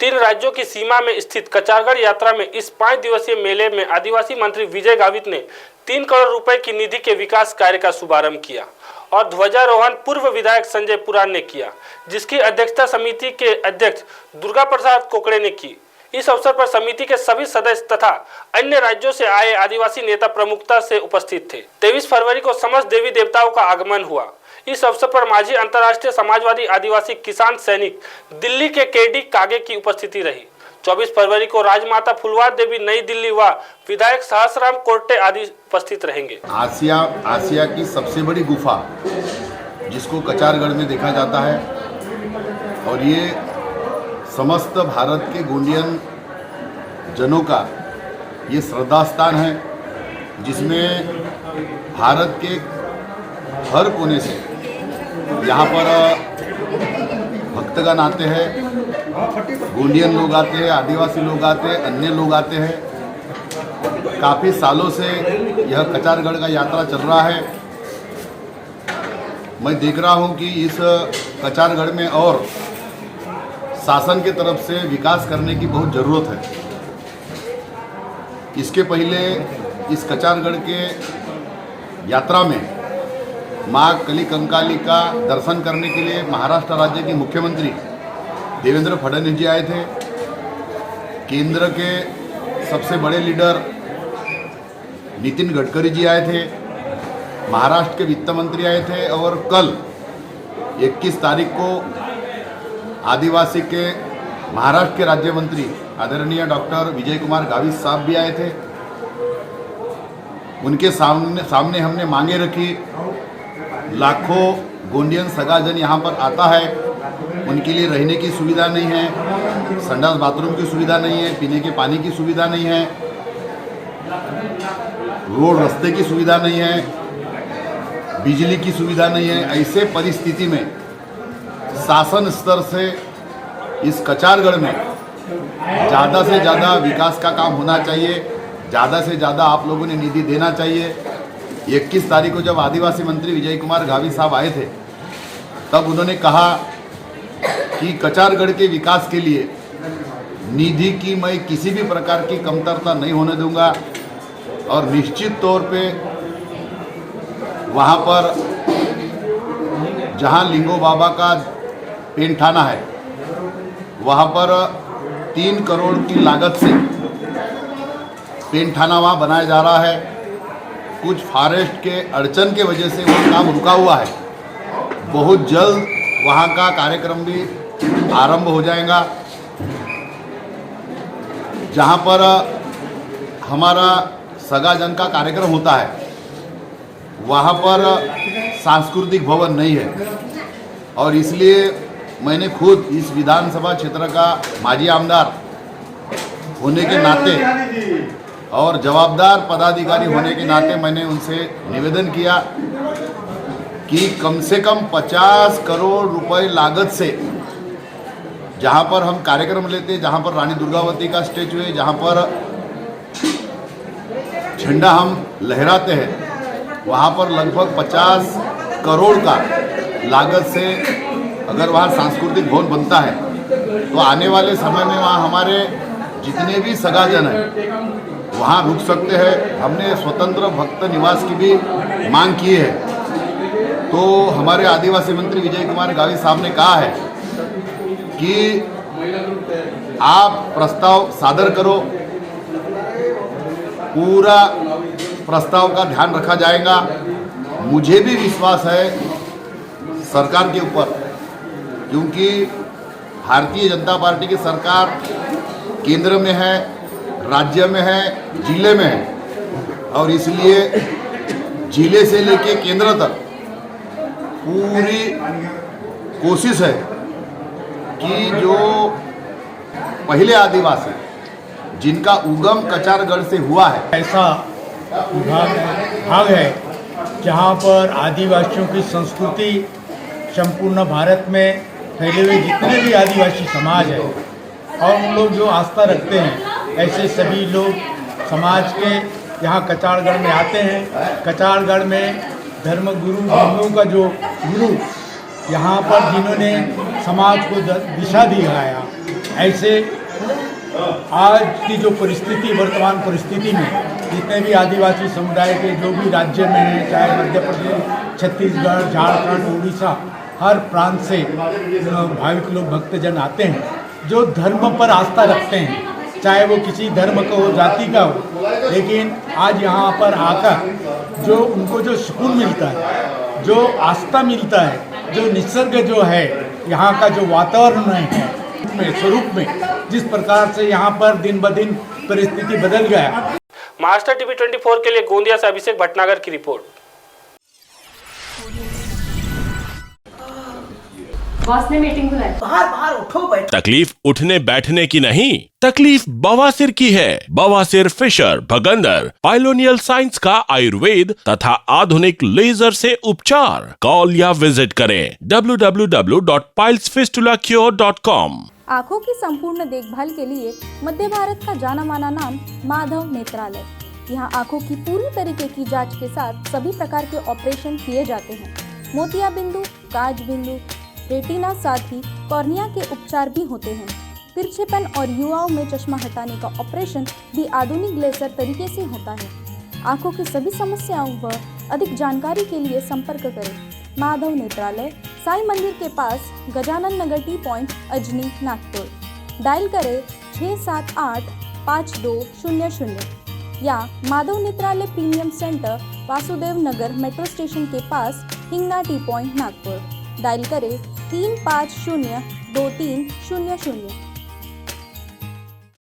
3 राज्यों की सीमा में स्थित कचारगढ़ यात्रा में इस 5 दिवसीय मेले में आदिवासी मंत्री विजय गावित ने 3 करोड़ रुपए की निधि के विकास कार्य का शुभारंभ किया और ध्वजारोहण पूर्व विधायक संजय पुराण ने किया, जिसकी अध्यक्षता समिति के अध्यक्ष दुर्गा प्रसाद कोकड़े ने की। इस अवसर पर समिति के सभी सदस्य तथा अन्य राज्यों से आए आदिवासी नेता प्रमुखता से उपस्थित थे। 23 फरवरी को समस्त देवी देवताओं का आगमन हुआ। इस अवसर पर मांझी अंतर्राष्ट्रीय समाजवादी आदिवासी किसान सैनिक दिल्ली के केडी कागे की उपस्थिति रही। 24 फरवरी को राजमाता फुलवार देवी नई दिल्ली व विधायक सहसराम कोर्टे आदि उपस्थित रहेंगे। आसिया की सबसे बड़ी गुफा जिसको कचारगढ़ में देखा जाता है और ये समस्त भारत के गोंडियन जनों का ये श्रद्धा स्थान है, जिसमें भारत के हर कोने से यहाँ पर भक्तगण आते हैं, गोंडियन लोग आते हैं, आदिवासी लोग आते हैं, अन्य लोग आते हैं। काफ़ी सालों से यह कचारगढ़ का यात्रा चल रहा है। मैं देख रहा हूँ कि इस कचारगढ़ में और शासन की तरफ से विकास करने की बहुत ज़रूरत है। इसके पहले इस कचारगढ़ के यात्रा में माँ कली कंकाली का दर्शन करने के लिए महाराष्ट्र राज्य के मुख्यमंत्री देवेंद्र फडणवीस जी आए थे। केंद्र के सबसे बड़े लीडर नितिन गडकरी जी आए थे। महाराष्ट्र के वित्त मंत्री आए थे और कल 21 तारीख को आदिवासी के महाराष्ट्र के राज्य मंत्री आदरणीय डॉक्टर विजय कुमार गावित साहब भी आए थे। उनके सामने हमने मांगे रखी। लाखों गोंडियन सगाजन यहाँ पर आता है, उनके लिए रहने की सुविधा नहीं है, संडास बाथरूम की सुविधा नहीं है, पीने के पानी की सुविधा नहीं है, रोड रास्ते की सुविधा नहीं है, बिजली की सुविधा नहीं है। ऐसे परिस्थिति में शासन स्तर से इस कचारगढ़ में ज़्यादा से ज़्यादा विकास का काम होना चाहिए, ज़्यादा से ज़्यादा आप लोगों ने निधि देना चाहिए। 21 तारीख को जब आदिवासी मंत्री विजय कुमार गावित साहब आए थे, तब उन्होंने कहा कि कचारगढ़ के विकास के लिए निधि की मैं किसी भी प्रकार की कमतरता नहीं होने दूंगा और निश्चित तौर पे वहाँ पर जहाँ लिंगो बाबा का पेंठाना है, वहाँ पर 3 करोड़ की लागत से पेंठाना वहाँ बनाया जा रहा है। कुछ फॉरेस्ट के अड़चन के वजह से वो काम रुका हुआ है। बहुत जल्द वहाँ का कार्यक्रम भी आरंभ हो जाएगा। जहाँ पर हमारा सगाजन का कार्यक्रम होता है, वहाँ पर सांस्कृतिक भवन नहीं है और इसलिए मैंने खुद इस विधानसभा क्षेत्र का माजी आमदार होने के नाते और जवाबदार पदाधिकारी होने के नाते मैंने उनसे निवेदन किया कि कम से कम 50 करोड़ रुपए लागत से जहाँ पर हम कार्यक्रम लेते हैं, जहाँ पर रानी दुर्गावती का स्टैचू है, जहाँ पर झंडा हम लहराते हैं, वहाँ पर लगभग 50 करोड़ का लागत से अगर वहाँ सांस्कृतिक भवन बनता है तो आने वाले समय में वहाँ हमारे जितने भी सगाजन हैं वहाँ रुक सकते हैं। हमने स्वतंत्र भक्त निवास की भी मांग की है। तो हमारे आदिवासी मंत्री विजय कुमार गावित साहब ने कहा है कि आप प्रस्ताव सादर करो, पूरा प्रस्ताव का ध्यान रखा जाएगा। मुझे भी विश्वास है सरकार के ऊपर, क्योंकि भारतीय जनता पार्टी की सरकार केंद्र में है, राज्य में है, जिले में है और इसलिए जिले से लेके केंद्र तक पूरी कोशिश है कि जो पहले आदिवासी जिनका उगम कचारगढ़ से हुआ है, ऐसा भाग है जहाँ पर आदिवासियों की संस्कृति संपूर्ण भारत में फैले हुए जितने भी आदिवासी समाज है और उन लोग जो आस्था रखते हैं, ऐसे सभी लोग समाज के यहाँ कचारगढ़ में आते हैं। कचारगढ़ में धर्मगुरु हिंदुओं का जो गुरु यहाँ पर जिन्होंने समाज को दिशा दिखाया, ऐसे आज की जो परिस्थिति, वर्तमान परिस्थिति में जितने भी आदिवासी समुदाय के जो भी राज्य में हैं, चाहे मध्य प्रदेश, छत्तीसगढ़, झारखंड, उड़ीसा, हर प्रांत से भाविक लोग, भक्तजन आते हैं जो धर्म पर आस्था रखते हैं, चाहे वो किसी धर्म का हो, जाति का हो। लेकिन आज यहाँ पर आकर जो उनको जो सुकून मिलता है, जो आस्था मिलता है, जो निसर्ग जो है, यहाँ का जो वातावरण है स्वरूप में, जिस प्रकार से यहाँ पर दिन ब दिन परिस्थिति बदल गया। महाराष्ट्र टीवी 24 के लिए गोंदिया से अभिषेक भटनागर की रिपोर्ट। बॉस ने मीटिंग बुलाई। बाहर उठो बैठो। तकलीफ उठने बैठने की नहीं, तकलीफ बवासीर की है। बवासीर, फिशर, भगंदर, पाइलोनियल साइंस का आयुर्वेद तथा आधुनिक लेजर से उपचार। कॉल या विजिट करें www.pilesfistulacure.com। आँखों की संपूर्ण देखभाल के लिए मध्य भारत का जाना माना नाम माधव नेत्रालय। यहाँ आँखों की पूरी तरीके की जांच के साथ सभी प्रकार के ऑपरेशन किए जाते हैं। मोतिया बिंदु, काज बिंदु, रेटिना, साथ ही कॉर्निया के उपचार भी होते हैं। तिरछेपन और युवाओं में चश्मा हटाने का ऑपरेशन भी आधुनिक लेजर तरीके से होता है। आँखों की सभी समस्याओं व अधिक जानकारी के लिए संपर्क करें माधव नेत्रालय, साई मंदिर के पास, Gajanan Nagar T point, Ajni, Nagpur. Dial करें 678-5200 या Madhav Netralaya premium centre, Vasudev Nagar metro station के पास, Hingna T point, Nagpur. Dial करें 350-2300।